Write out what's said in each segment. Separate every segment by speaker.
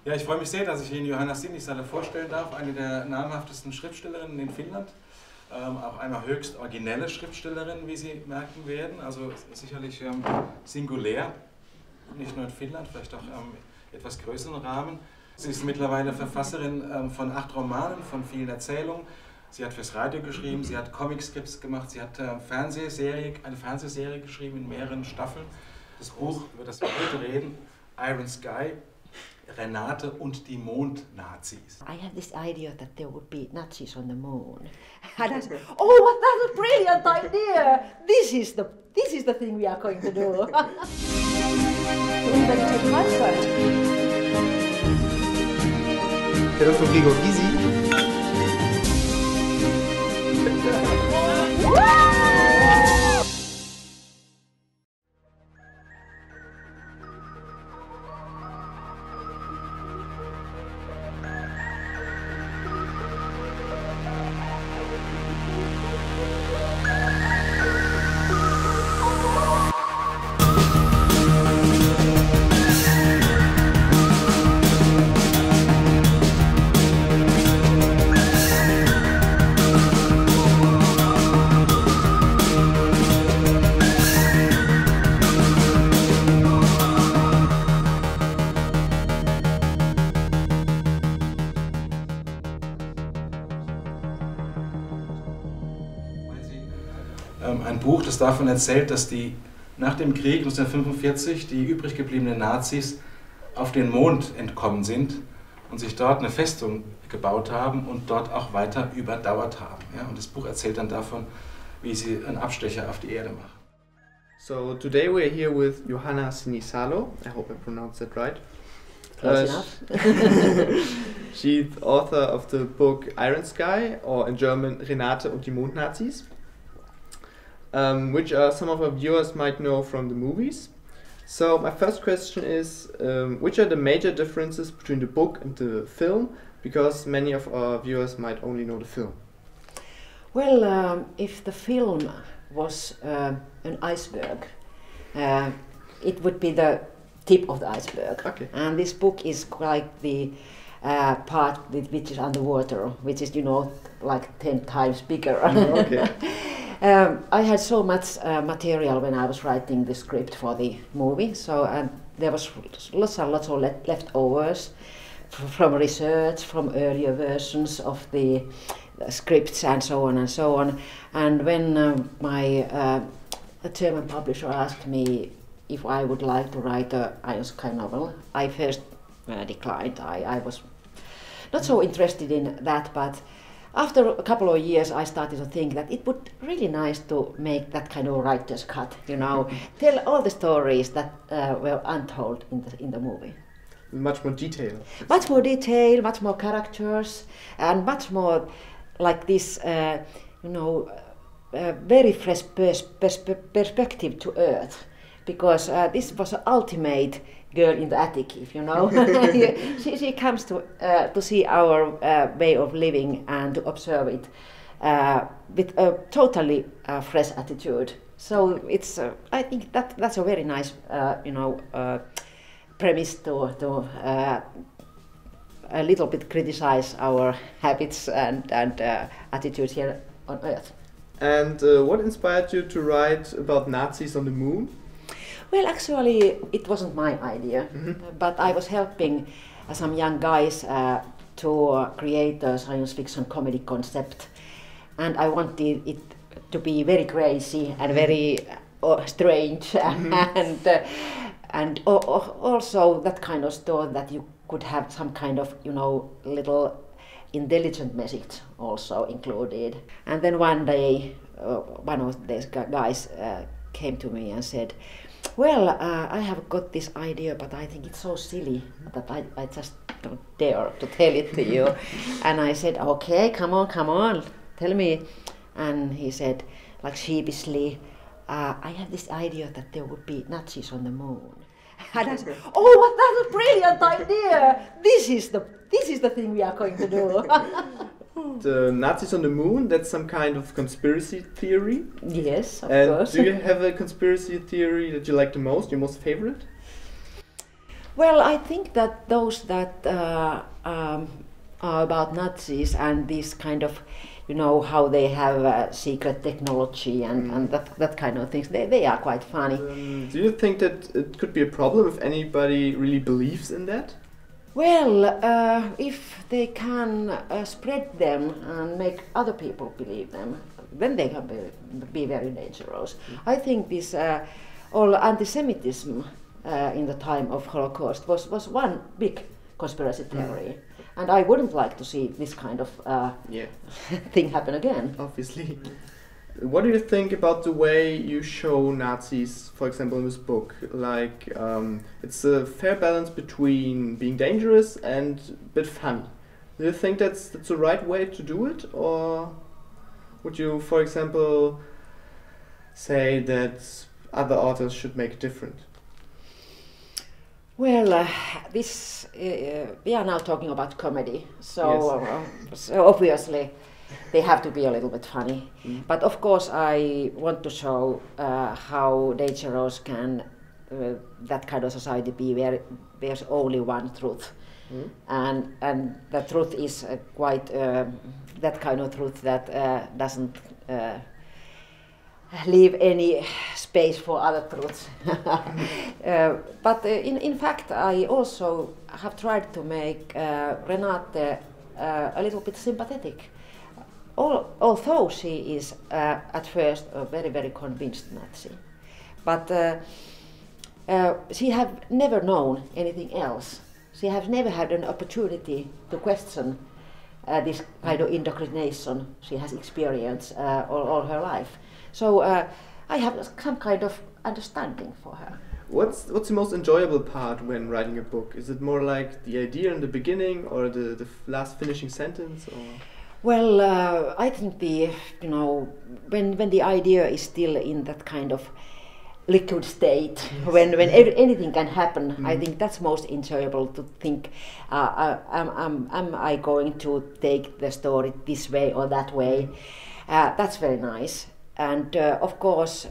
Speaker 1: Ja, ich freue mich sehr, dass ich Ihnen Johanna Sinisalo vorstellen darf, eine der namhaftesten Schriftstellerinnen in Finnland. Auch eine höchst originelle Schriftstellerin, wie Sie merken werden, also sicherlich singulär, nicht nur in Finnland, vielleicht auch etwas größeren Rahmen. Sie ist mittlerweile Verfasserin von 8 Romanen, von vielen Erzählungen. Sie hat fürs Radio geschrieben, sie hat Comic-Skripts gemacht, sie hat eine Fernsehserie geschrieben in mehreren Staffeln. Das Buch, über das wir heute reden, Iron Sky, Renate und die Mond-Nazis.
Speaker 2: I have this idea that there would be Nazis on the moon. And I said, oh, what that's a brilliant idea! This is the thing we are going to do.
Speaker 3: Dr. Gregor Gysi.
Speaker 1: Ein Buch, das davon erzählt, dass nach dem Krieg 1945 die übrig gebliebenen Nazis auf den Mond entkommen sind und sich dort eine Festung gebaut haben und dort auch weiter überdauert haben. Ja, und das Buch erzählt dann davon, wie sie einen Abstecher auf die Erde machen.
Speaker 3: So today we're here with Johanna Sinisalo. I hope I pronounced that right.
Speaker 2: Close enough.
Speaker 3: She's author of the book Iron Sky, or in German Renate und die Mond-Nazis. Which some of our viewers might know from the movies. So my first question is, which are the major differences between the book and the film? Because many of our viewers might only know the film.
Speaker 2: Well, if the film was an iceberg, it would be the tip of the iceberg. Okay. And this book is like the part which is underwater, which is, you know, like 10 times bigger.
Speaker 3: Okay.
Speaker 2: I had so much material when I was writing the script for the movie, so there was lots and lots of leftovers from research, from earlier versions of the scripts and so on and so on. And when my German publisher asked me if I would like to write an Iron Sky novel, I first declined. I was not so interested in that, but after a couple of years, I started to think that it would be really nice to make that kind of writer's cut, you know, tell all the stories that were untold in the movie.
Speaker 3: Much more detail.
Speaker 2: Much more detail, much more characters, and much more like this, you know, very fresh perspective to Earth, because this was an ultimate girl in the attic, if you know. she comes to see our way of living and to observe it with a totally fresh attitude. So it's, I think that's a very nice, you know, premise to a little bit criticize our habits and attitudes here on Earth.
Speaker 3: And what inspired you to write about Nazis on the moon?
Speaker 2: Well, actually, it wasn't my idea, but I was helping some young guys to create a science fiction comedy concept, and I wanted it to be very crazy and very strange, and also that kind of story that you could have some kind of, you know, little intelligent message also included. And then one day, one of these guys came to me and said, well, I have got this idea, but I think it's so silly that I just don't dare to tell it to you. And I said, okay, come on, tell me. And he said, like sheepishly, I have this idea that there would be Nazis on the moon. And I said, oh, what that's a brilliant idea! This is the thing we are going to do.
Speaker 3: The Nazis on the moon, that's some kind of conspiracy theory.
Speaker 2: Yes, of
Speaker 3: and
Speaker 2: course.
Speaker 3: Do you have a conspiracy theory that you like the most, your most favorite?
Speaker 2: Well, I think that those that are about Nazis and this kind of, you know, how they have secret technology and that kind of things, they are quite funny.
Speaker 3: Do you think that it could be a problem if anybody really believes in that?
Speaker 2: Well, if they can spread them and make other people believe them, then they can be very dangerous. I think this all anti-Semitism in the time of Holocaust was one big conspiracy theory, and I wouldn't like to see this kind of thing happen again.
Speaker 3: Obviously. What do you think about the way you show Nazis, for example, in this book? Like, it's a fair balance between being dangerous and a bit fun. Do you think that's the right way to do it, or would you, for example, say that other authors should make it different?
Speaker 2: Well, we are now talking about comedy, so, so obviously they have to be a little bit funny. But of course I want to show how dangerous can that kind of society be where there's only one truth. And the truth is quite that kind of truth that doesn't leave any space for other truths. But in fact I also have tried to make Renate a little bit sympathetic. Although she is at first a very, very convinced Nazi, but she has never known anything else. She has never had an opportunity to question this kind of indoctrination she has experienced all her life. So I have some kind of understanding for her.
Speaker 3: What's the most enjoyable part when writing a book? Is it more like the idea in the beginning or the last finishing sentence? Or?
Speaker 2: Well, I think when the idea is still in that kind of liquid state, when anything can happen, I think that's most enjoyable to think, am I going to take the story this way or that way? That's very nice. And of course,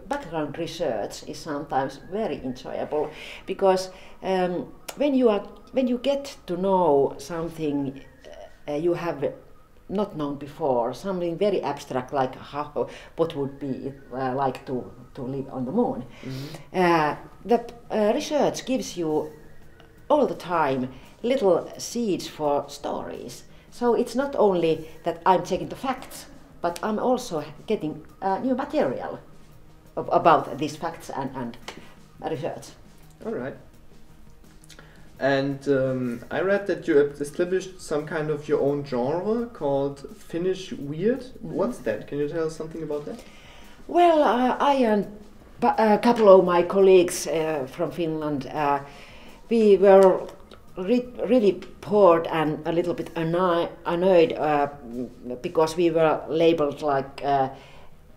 Speaker 2: background research is sometimes very enjoyable, because when you get to know something you have not known before, something very abstract like what would be like to live on the moon, the research gives you all the time little seeds for stories. So it's not only that I'm checking the facts, but I'm also getting new material about these facts and research.
Speaker 3: All right. And I read that you have established some kind of your own genre called Finnish Weird. What's that? Can you tell us something about that?
Speaker 2: Well, I and a couple of my colleagues from Finland, we were really bored and a little bit annoyed because we were labeled like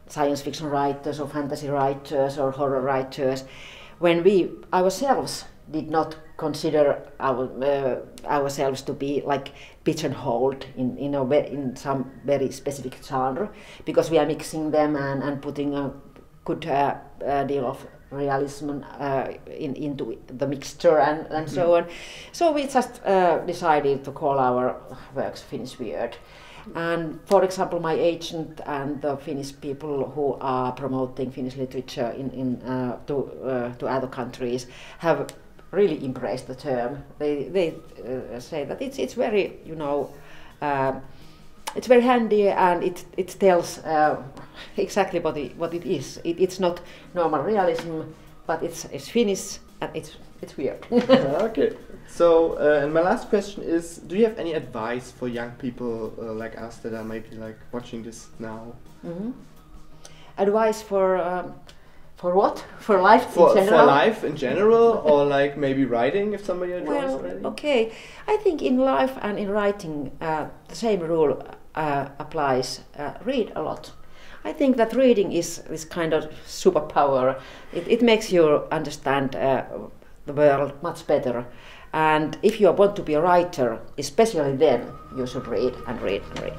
Speaker 2: science fiction writers or fantasy writers or horror writers, when we ourselves did not consider ourselves to be like pigeonholed in some very specific genre, because we are mixing them and putting a good deal of realism into the mixture and so on. So we just decided to call our works Finnish Weird. And for example, my agent and the Finnish people who are promoting Finnish literature to other countries have really embraced the term. They say that it's very, it's very handy, and it tells exactly what it is. It's not normal realism, but it's Finnish and it's weird.
Speaker 3: Okay. So, and my last question is: do you have any advice for young people like us that are maybe like watching this now?
Speaker 2: Advice for what? For life in general?
Speaker 3: For life in general, or like maybe writing, if somebody enjoys writing?
Speaker 2: Okay. I think in life and in writing the same rule applies. Read a lot. I think that reading is this kind of superpower. It makes you understand the world much better. And if you want to be a writer, especially then, you should read and read and read.